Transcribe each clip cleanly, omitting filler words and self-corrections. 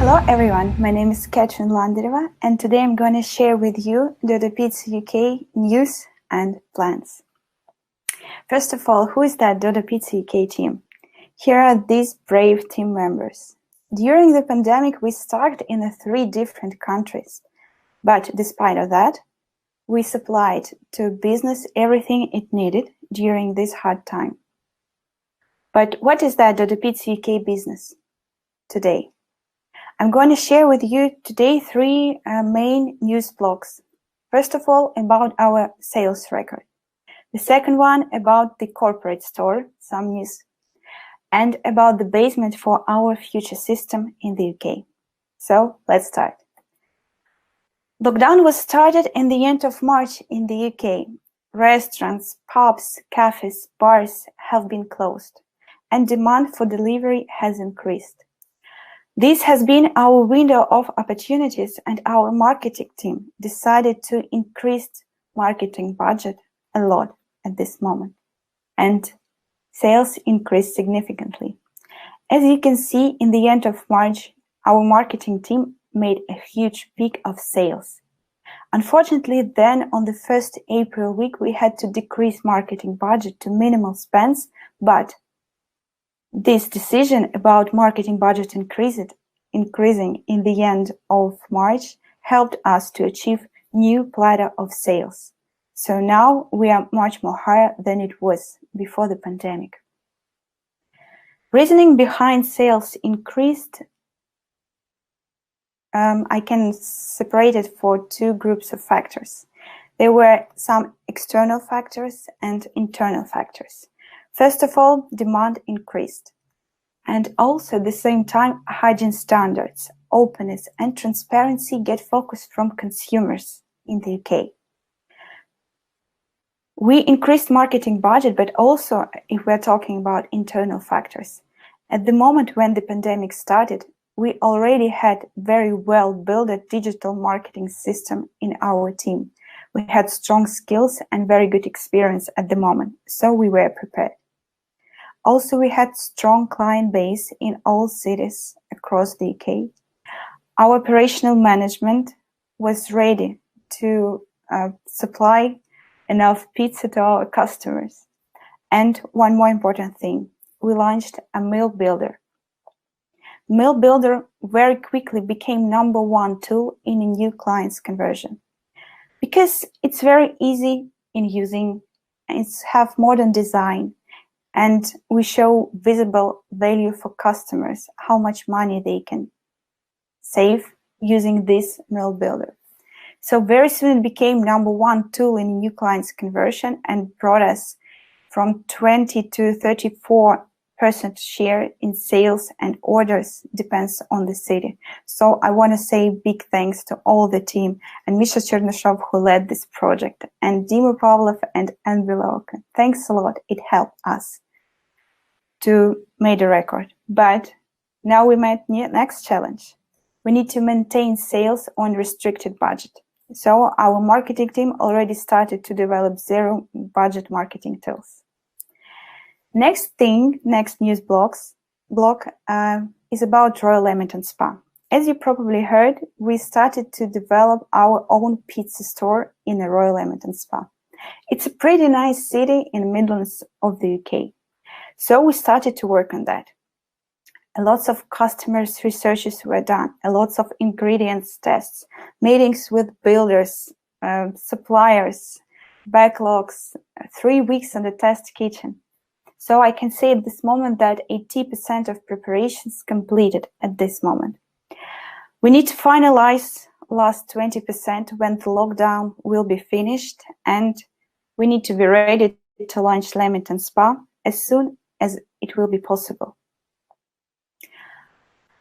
Hello everyone, my name is Ekaterina, and today I'm going to share with you Dodo Pizza UK news and plans. First of all, who is that Dodo Pizza UK team? Here are these brave team members. During the pandemic, we started in 3 different countries, but despite of that, we supplied to business everything it needed during this hard time. But what is that Dodo Pizza UK business today? I'm going to share with you today 3 main news blocks. First of all, about our sales record. The second one about the corporate store, some news, and about the basement for our future system in the UK. So let's start. Lockdown was started in the end of March in the UK. Restaurants, pubs, cafes, bars have been closed, and demand for delivery has increased. This has been our window of opportunities, and our marketing team decided to increase marketing budget a lot at this moment, and sales increased significantly. As you can see, in the end of March, our marketing team made a huge peak of sales. Unfortunately, then on the 1st April week, we had to decrease marketing budget to minimal spends, but this decision about marketing budget increasing in the end of March helped us to achieve new plateau of sales. So now we are much more higher than it was before the pandemic. Reasoning behind sales increased, I can separate it for 2 groups of factors. There were some external factors and internal factors. First of all, demand increased. And also at the same time, hygiene standards, openness and transparency get focused from consumers in the UK. We increased marketing budget, but also if we're talking about internal factors. At the moment when the pandemic started, we already had very well built a digital marketing system in our team. We had strong skills and very good experience at the moment, so we were prepared. Also, we had strong client base in all cities across the UK. Our operational management was ready to supply enough pizza to our customers. And one more important thing, we launched a meal builder. Meal builder very quickly became #1 tool in a new client's conversion because it's very easy in using, it's have modern design, and we show visible value for customers, how much money they can save using this meal builder. So very soon it became #1 tool in new clients conversion and brought us from 20 to 34% share in sales and orders, depends on the city. So I want to say big thanks to all the team and Misha Chernyshov, who led this project, and Dima Pavlov and Anvilovka. Thanks a lot. It helped us to make a record. But now we met next challenge. We need to maintain sales on restricted budget. So our marketing team already started to develop zero budget marketing tools. Next news block is about Royal Leamington Spa. As you probably heard, we started to develop our own pizza store in the Royal Leamington Spa. It's a pretty nice city in the Midlands of the UK. So we started to work on that. Lots of customers' researches were done, lots of ingredients tests, meetings with builders, suppliers, backlogs, 3 weeks in the test kitchen. So I can say at this moment that 80% of preparations completed at this moment. We need to finalize last 20% when the lockdown will be finished, and we need to be ready to launch Leamington Spa as soon as it will be possible.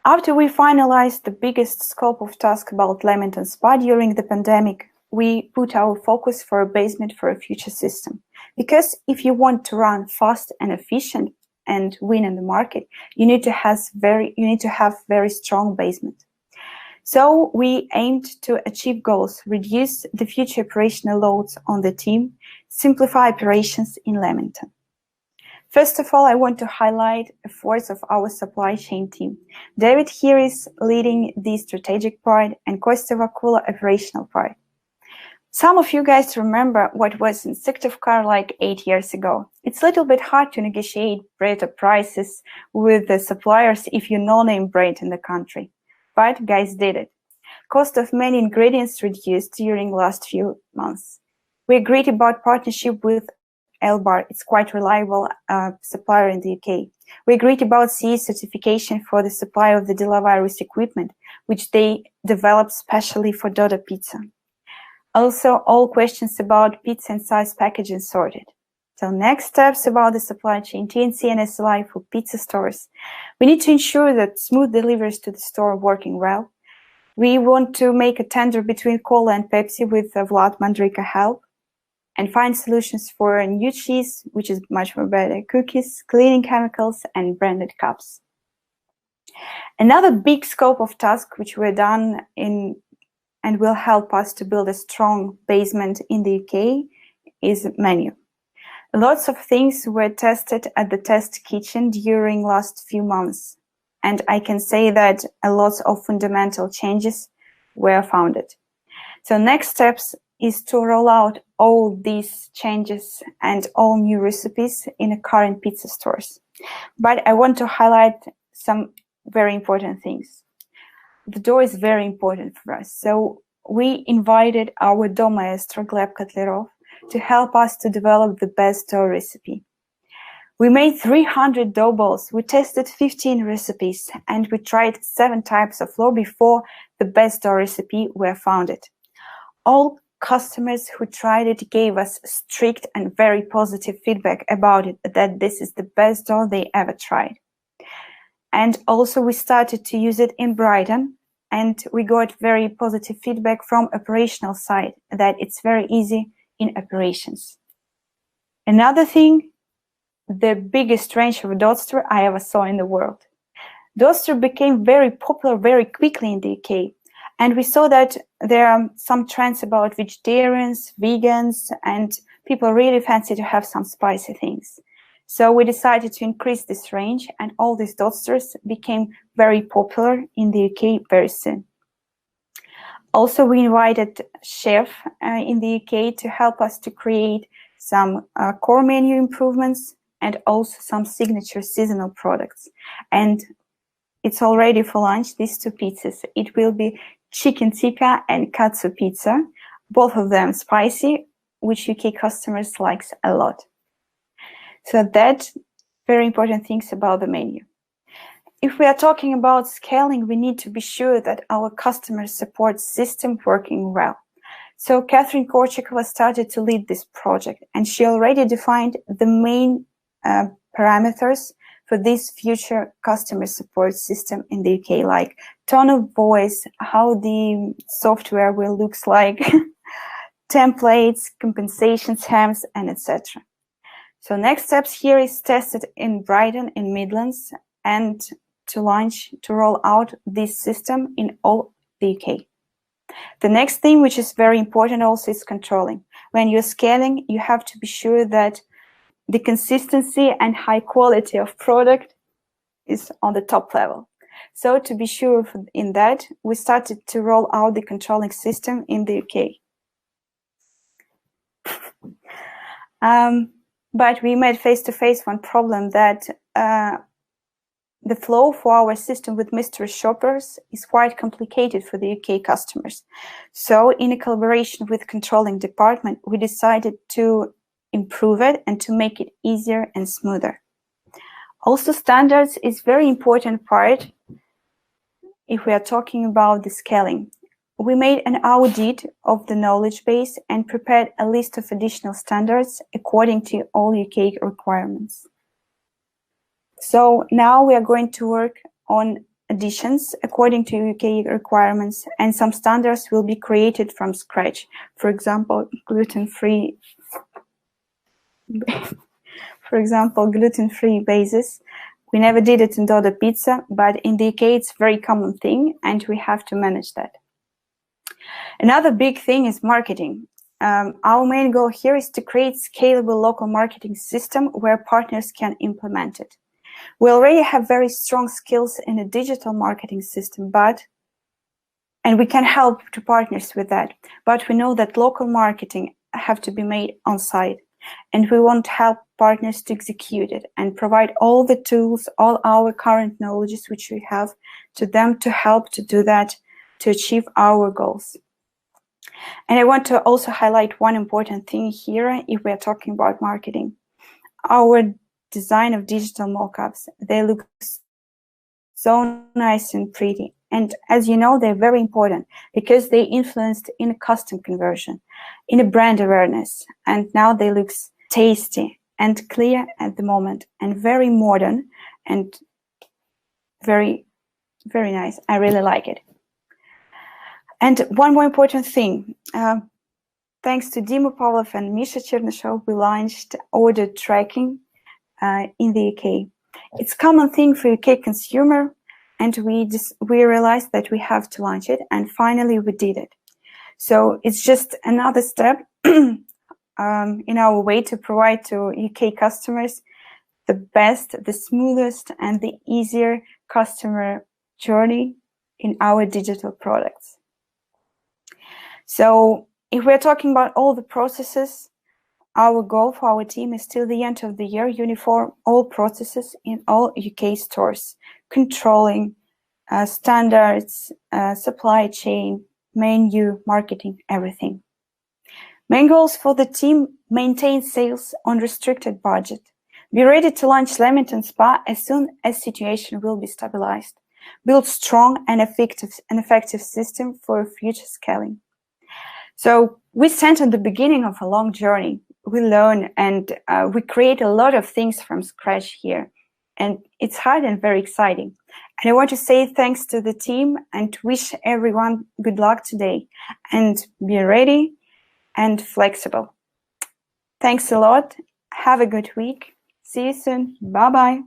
After we finalized the biggest scope of task about Leamington Spa during the pandemic, we put our focus for a basement for a future system. Because if you want to run fast and efficient and win in the market, you need to have very strong basement. So we aimed to achieve goals, reduce the future operational loads on the team, simplify operations in Leamington. First of all, I want to highlight efforts of our supply chain team. David here is leading the strategic part and Kostya Vakula operational part. Some of you guys remember what was in Syktyvkar like 8 years ago. It's a little bit hard to negotiate better prices with the suppliers if you no-name brand in the country. But guys did it. Cost of many ingredients reduced during last few months. We agreed about partnership with Elbar. It's quite reliable supplier in the UK. We agreed about CE certification for the supply of the Delavirus equipment, which they developed specially for Dodo pizza. Also, all questions about pizza and size packaging sorted. So next steps about the supply chain, TNC and SLI for pizza stores. We need to ensure that smooth deliveries to the store are working well. We want to make a tender between Cola and Pepsi with Vlad Mandrika help and find solutions for new cheese, which is much more better, cookies, cleaning chemicals, and branded cups. Another big scope of tasks which were done in and will help us to build a strong basement in the UK is menu. Lots of things were tested at the test kitchen during last few months, and I can say that a lot of fundamental changes were founded. So next steps is to roll out all these changes and all new recipes in the current pizza stores. But I want to highlight some very important things. The dough is very important for us. So we invited our dough maestro, Gleb Kotlerov, to help us to develop the best dough recipe. We made 300 dough balls. We tested 15 recipes and we tried 7 types of flour before the best dough recipe were founded. All customers who tried it gave us strict and very positive feedback about it, that this is the best dough they ever tried. And also we started to use it in Brighton, and we got very positive feedback from operational side that it's very easy in operations. Another thing, the biggest range of Dodster I ever saw in the world. Dodster became very popular very quickly in the UK, and we saw that there are some trends about vegetarians, vegans, and people really fancy to have some spicy things. So we decided to increase this range, and all these Dodsters became very popular in the UK very soon. Also, we invited chef in the UK to help us to create some core menu improvements and also some signature seasonal products. And it's all ready for lunch, these 2 pizzas. It will be chicken tikka and katsu pizza, both of them spicy, which UK customers likes a lot. So that's very important things about the menu. If we are talking about scaling, we need to be sure that our customer support system working well. So Catherine Korchikova started to lead this project, and she already defined the main parameters for this future customer support system in the UK, like tone of voice, how the software will look like, templates, compensation terms, and etc. So next steps here is tested in Brighton, in Midlands, and to roll out this system in all the UK. The next thing, which is very important also, is controlling. When you're scaling, you have to be sure that the consistency and high quality of product is on the top level. So to be sure in that, we started to roll out the controlling system in the UK. But we met face-to-face one problem, that the flow for our system with mystery shoppers is quite complicated for the UK customers. So in a collaboration with controlling department, we decided to improve it and to make it easier and smoother. Also, standards is very important part if we are talking about the scaling. We made an audit of the knowledge base and prepared a list of additional standards according to all UK requirements. So now we are going to work on additions according to UK requirements, and some standards will be created from scratch. For example, gluten-free basis. We never did it in Dodo pizza, but in the UK it's a very common thing, and we have to manage that. Another big thing is marketing. our main goal here is to create scalable local marketing system where partners can implement it. We already have very strong skills in a digital marketing system, and we can help to partners with that. But we know that local marketing have to be made on site, and we want to help partners to execute it and provide all the tools, all our current knowledges which we have to them to help to do that, to achieve our goals. And I want to also highlight one important thing here if we're talking about marketing. Our design of digital mockups, they look so nice and pretty. And as you know, they're very important because they influenced in custom conversion, in a brand awareness. And now they look tasty and clear at the moment and very modern and very, very nice. I really like it. And one more important thing, thanks to Dima Pavlov and Misha Chernyshev, we launched order tracking in the UK. It's a common thing for UK consumer, and we realized that we have to launch it, and finally we did it. So it's just another step in our way to provide to UK customers the best, the smoothest, and the easier customer journey in our digital products. So if we're talking about all the processes, our goal for our team is till the end of the year, uniform all processes in all UK stores, controlling standards, supply chain, menu, marketing, everything. Main goals for the team: maintain sales on restricted budget. Be ready to launch Leamington Spa as soon as situation will be stabilized. Build strong and effective system for future scaling. So we stand at the beginning of a long journey. We learn and we create a lot of things from scratch here. And it's hard and very exciting. And I want to say thanks to the team and wish everyone good luck today. And be ready and flexible. Thanks a lot. Have a good week. See you soon. Bye-bye.